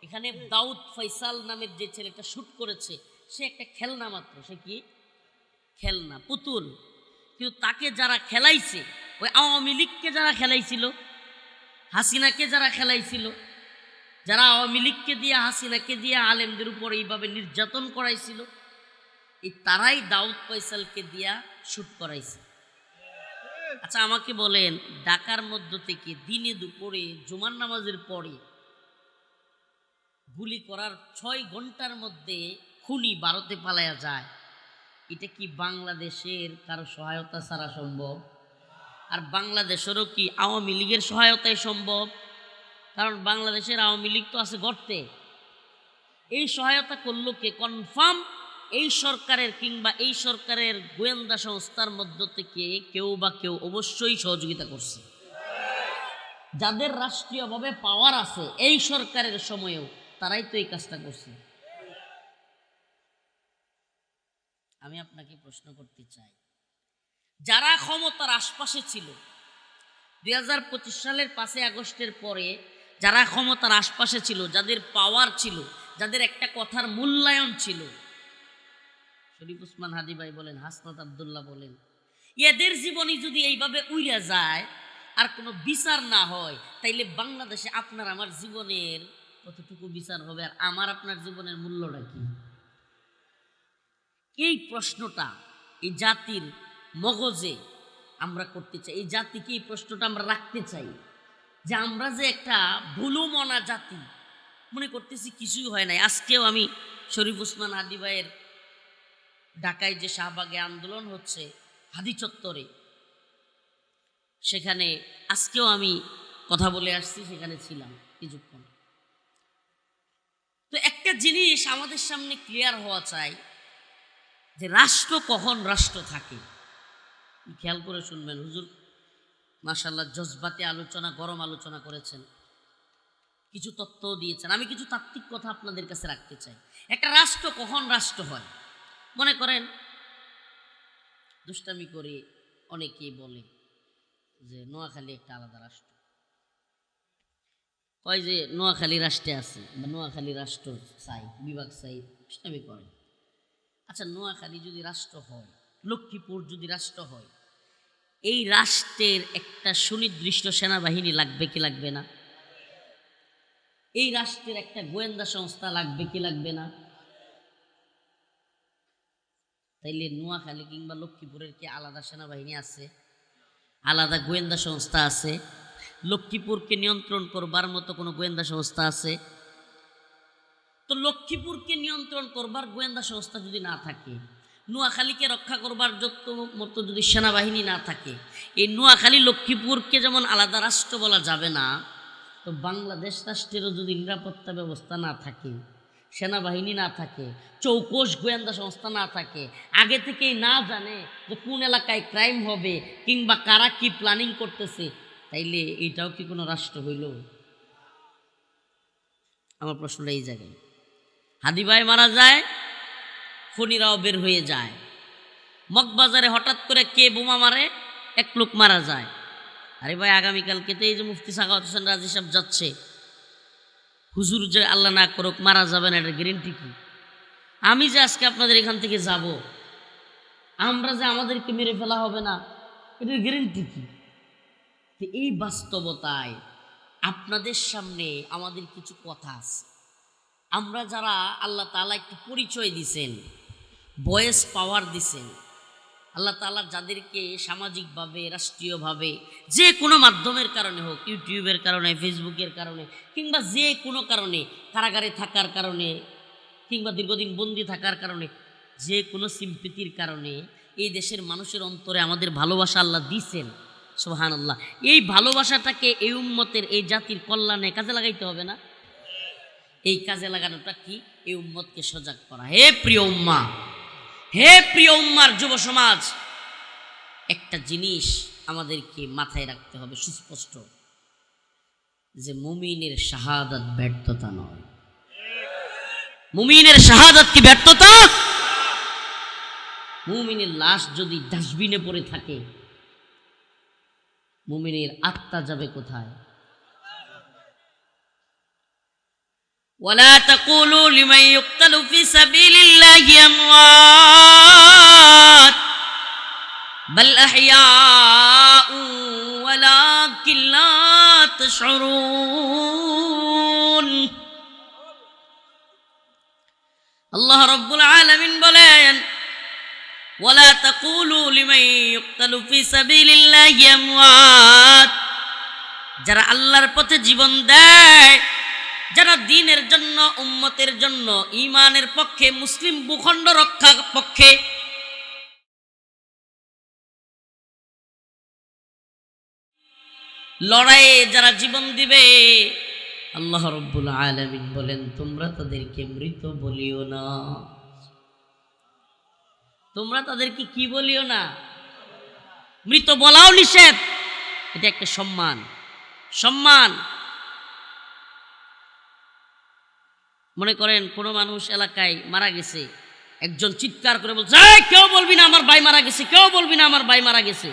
এখানে দাউদ ফয়সাল নামের যে ছেলেটা শুট করেছে সে একটা খেলনা মাত্র, সে কি খেলনা, পুতুল। কিন্তু তাকে যারা খেলাইছে, ওই আওয়ামী লীগকে যারা খেলাইছিল, হাসিনাকে যারা খেলাইছিল, যারা আওয়ামী লীগকে দিয়ে হাসিনাকে দিয়ে আলেমদের উপর এইভাবে নির্যাতন করাইছিল, এই তারাই দাউদ ফয়সালকে দিয়া শুট করাইছে। আচ্ছা আমাকে বলেন, ঢাকার মধ্য থেকে দিনে দুপুরে জুমার নামাজের পরে গুলি করার 6 ঘন্টার মধ্যে খুনি ভারতে পালায়া যায়, এটা কি বাংলাদেশের কারো সহায়তা ছাড়া সম্ভব? আর বাংলাদেশেরও কি আওয়ামী লীগের সহায়তায় সম্ভব? কারণ বাংলাদেশের আওয়ামী লীগ তো আছে গর্তে। এই সহায়তা করলো কে? কনফার্ম এই সরকারের কিংবা এই সরকারের গোয়েন্দা সংস্থার মধ্য থেকে কেউ বা কেউ অবশ্যই সহযোগিতা করছে। যাদের রাষ্ট্রীয়ভাবে পাওয়ার আছে এই সরকারের সময়েও তারাই তো এই কাজটা করছে। আমি আপনাকে প্রশ্ন করতে চাই, যারা ক্ষমতার আশপাশে ছিল 2025 সালের 5 আগস্টের পরে, যারা ক্ষমতার আশপাশে ছিল, যাদের পাওয়ার ছিল, যাদের একটা কথার মূল্যায়ন ছিল, শরীফ ওসমান হাদি ভাই বলেন, হাসনাত আব্দুল্লাহ বলেন, এদের জীবনী যদি এইভাবে উইরা যায় আর কোনো বিচার না হয়, তাইলে বাংলাদেশে আপনার আমার জীবনের কতটুকু বিচার হবে আর আমার আপনার জীবনের মূল্যটা কি? এই প্রশ্নটা এই জাতির মগজে আমরা করতে চাই, এই জাতিকে এই প্রশ্নটা আমরা রাখতে চাই যে আমরা যে একটা ভুলুমনা জাতি, মনে করতেছি কিছুই হয় নাই। আজকেও আমি শরীফ ওসমান হাদি ভাইয়ের ঢাকায় যে শাহবাগে আন্দোলন হচ্ছে হাদি চত্বরে, সেখানে আজকেও আমি কথা বলে আসছি, সেখানে ছিলাম কিছুক্ষণ। তো একটা জিনিস আমাদের সামনে ক্লিয়ার হওয়া চাই যে রাষ্ট্র কখন রাষ্ট্র থাকে। খেয়াল করে শুনবেন, হুজুর মাশাআল্লাহ জজবাতে আলোচনা, গরম আলোচনা করেছেন, কিছু তথ্যও দিয়েছেন। আমি কিছু তাত্ত্বিক কথা আপনাদের কাছে রাখতে চাই। একটা রাষ্ট্র কখন রাষ্ট্র হয়? মনে করেন, দুষ্টামি করে অনেকেই বলে যে নোয়াখালী একটা আলাদা রাষ্ট্র, কয় যে নোয়াখালী রাষ্ট্রে আছে বা নোয়াখালী রাষ্ট্র চাই, বিভাগ চাই, দুষ্টামি করে। আচ্ছা, নোয়াখালী যদি রাষ্ট্র হয়, লক্ষ্মীপুর যদি রাষ্ট্র হয়, এই রাষ্ট্রের একটা সুনির্দিষ্ট সেনাবাহিনী লাগবে কি লাগবে না? এই রাষ্ট্রের একটা গোয়েন্দা সংস্থা লাগবে কি লাগবে না? তাইলে নোয়াখালী কিংবা লক্ষ্মীপুরের কি আলাদা সেনাবাহিনী আছে? আলাদা গোয়েন্দা সংস্থা আছে? লক্ষ্মীপুরকে নিয়ন্ত্রণ করবার মতো কোনো গোয়েন্দা সংস্থা আছে? তো লক্ষ্মীপুরকে নিয়ন্ত্রণ করবার গোয়েন্দা সংস্থা যদি না থাকে, নোয়াখালীকে রক্ষা করবার মতো যদি সেনাবাহিনী না থাকে, এই নোয়াখালী লক্ষ্মীপুরকে যেমন আলাদা রাষ্ট্র বলা যাবে না, তো বাংলাদেশ রাষ্ট্রেরও যদি নিরাপত্তা ব্যবস্থা না থাকে, সেনাবাহিনী না থাকে, চৌকস গোয়েন্দা সংস্থা না থাকে, আগে থেকেই না জানে যে কোন এলাকায় ক্রাইম হবে কিংবা কারা কি প্ল্যানিং করতেছে, তাইলে এইটাও কি কোনো রাষ্ট্র হইল? আমার প্রশ্নটা এই জায়গায়। হাদি ভাই মারা যায়, খুনিরাও বের হয়ে যায়। মগবাজারে হঠাৎ করে কে বোমা মারে, এক লোক মারা যায়। আরে ভাই, আগামীকালকে তো এই যে মুফতি সাখাওয়াত হোসেন রাজি সাহেব যাচ্ছে, হুজুর যে আল্লাহ না করুক মারা যাবে না, এটার গ্যারেন্টি কি? আমি যে আজকে আপনাদের এখান থেকে যাব, আমরা যে আমাদেরকে মেরে ফেলা হবে না, এটার গ্যারেন্টি কি? তো এই বাস্তবতায় আপনাদের সামনে আমাদের কিছু কথা আছে। আমরা যারা আল্লাহ তাআলা একটি পরিচয় দিছেন, ভয়েস পাওয়ার দিছেন, আল্লাহ তাআলা যাদেরকে সামাজিকভাবে, রাষ্ট্রীয়ভাবে, যে কোনো মাধ্যমের কারণে হোক, ইউটিউবের কারণে, ফেসবুকের কারণে, কিংবা যে কোনো কারণে, কারাগারে থাকার কারণে কিংবা দীর্ঘদিন বন্দি থাকার কারণে, যে কোনো সিম্পেথির কারণে এই দেশের মানুষের অন্তরে আমাদের ভালোবাসা আল্লাহ দিছেন। সুবহানাল্লাহ। এই ভালোবাসাটাকে এই উম্মতের, এই জাতির কল্যাণে কাজে লাগাইতে হবে না? এই কাজে লাগানোটা কি? এই উম্মতকে সজাগ করা। হে প্রিয় উম্মাহ, হে প্রিয় উম্মার যুব সমাজ, একটা জিনিস আমাদেরকে মাথায় রাখতে হবে সুস্পষ্ট, যে মুমিনের শাহাদাত ব্যর্থতা নয়। মুমিনের শাহাদাত কি ব্যর্থতা? মুমিনের লাশ যদি ডাস্টবিনে পড়ে থাকে, মুমিনের আত্মা যাবে কোথায়? ওয়ালা তাকুলু লিমান ইউকতালু ফি সাবিলিল্লাহি আমওয়াত বাল আহইয়াউ ওয়ালাকিন লা তাশউরুন। আল্লাহ রাব্বুল আলামিন বলেন, ওয়ালা তাকুলু লিমান ইউকতালু ফি সাবিলিল্লাহি আমওয়াত, যারা আল্লাহর পথে জীবন দেয়, যারা দ্বীনের জন্য, উম্মতের জন্য, ঈমানের পক্ষে, মুসলিম ভূখণ্ড রক্ষার পক্ষে লড়াইয়ে যারা জীবন দিবে, আল্লাহ রাব্বুল আলামিন বলেন তোমরা তাদেরকে মৃত বলিও না। তোমরা তাদেরকে কি বলিও না? মৃত বলাও নিষেধ। এটা একটা সম্মান। সম্মান। মনে করেন কোনো মানুষ এলাকায় মারা গেছে, একজন চিৎকার করে বলছে, কেউ বলবি না আমার ভাই মারা গেছে, কেউ বলবি না আমার ভাই মারা গেছে,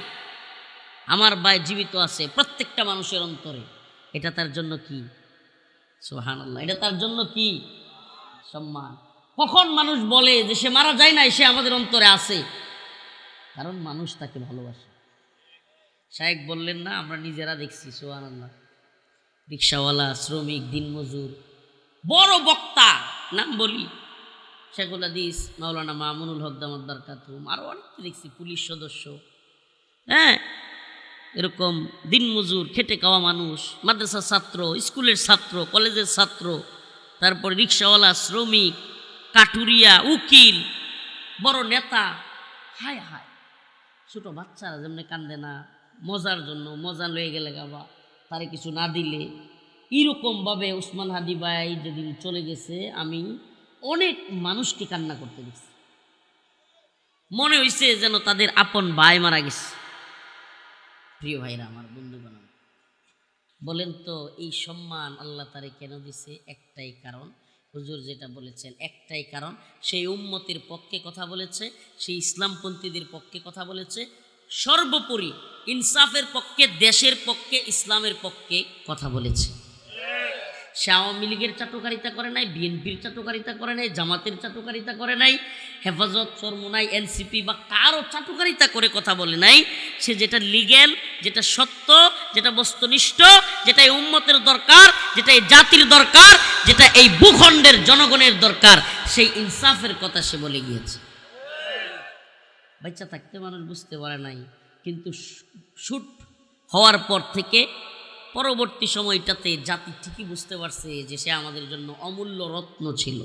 আমার ভাই জীবিত আছে প্রত্যেকটা মানুষের অন্তরে। এটা তার জন্য কি? সুবহানাল্লাহ। এটা তার জন্য কি? সম্মান। কখন মানুষ বলে যে সে মারা যায় না, সে আমাদের অন্তরে আছে? কারণ মানুষ তাকে ভালোবাসে। শায়েখ বললেন না, আমরা নিজেরা দেখছি। সুবহানাল্লাহ। রিকশাওয়ালা, শ্রমিক, দিনমজুর, বড় বক্তা, নাম বলি শেখুল হাদিস মাওলানা মামুনুল হক দামাত বারকাতুহুম, আরো অনেক দেখছি, পুলিশ সদস্য, হ্যাঁ, এরকম দিনমজুর, খেটে খাওয়া মানুষ, মাদ্রাসার ছাত্র, স্কুলের ছাত্র, কলেজের ছাত্র, তারপর রিকশাওয়ালা, শ্রমিক, কাটুরিয়া, উকিল, বড় নেতা। হায় হায়, ছোট বাচ্চারা যেমনি কান্দে না মজার জন্য, মজা লয়ে গেলে গাবা তারে কিছু না দিলে, এইরকমভাবে উসমান হাদি ভাই যেদিন চলে গেছে, আমি অনেক মানুষকে কান্না করতে দেখছি। মনে হইছে যেন তাদের আপন ভাই মারা গেছে। প্রিয় ভাইরা আমার, বন্ধুগণ, বলেন তো এই সম্মান আল্লাহ তারে কেন দিছে? একটাই কারণ, হুজুর যেটা বলেছেন, একটাই কারণ, সেই উম্মতের পক্ষে কথা বলেছে, সেই ইসলামপন্থীদের পক্ষে কথা বলেছে, সর্বোপরি ইনসাফের পক্ষে, দেশের পক্ষে, ইসলামের পক্ষে কথা বলেছে। সে আওয়ামী লীগের চাটুকারিতা করে নাই, বিএনপির চাটুকারিতা করে নাই, জামাতের চাটুকারিতা করে নাই, হেফাজত, চরমোনাই, এনসিপি বা কারো চাটুকারিতা করে কথা বলে নাই। সে যেটা লিগ্যাল, যেটা সত্য, যেটা বস্তুনিষ্ঠ, যেটা এই উম্মতের দরকার, যেটা এই জাতির দরকার, যেটা এই ভূখণ্ডের জনগণের দরকার, সেই ইনসাফের কথা সে বলে গিয়েছে। বাচ্চা থাকতে মানুষ বুঝতে পারে নাই, কিন্তু শুট হওয়ার পর থেকে পরবর্তী সময়টাতে জাতি ঠিকই বুঝতে পারছে যে সে আমাদের জন্য অমূল্য রত্ন ছিল।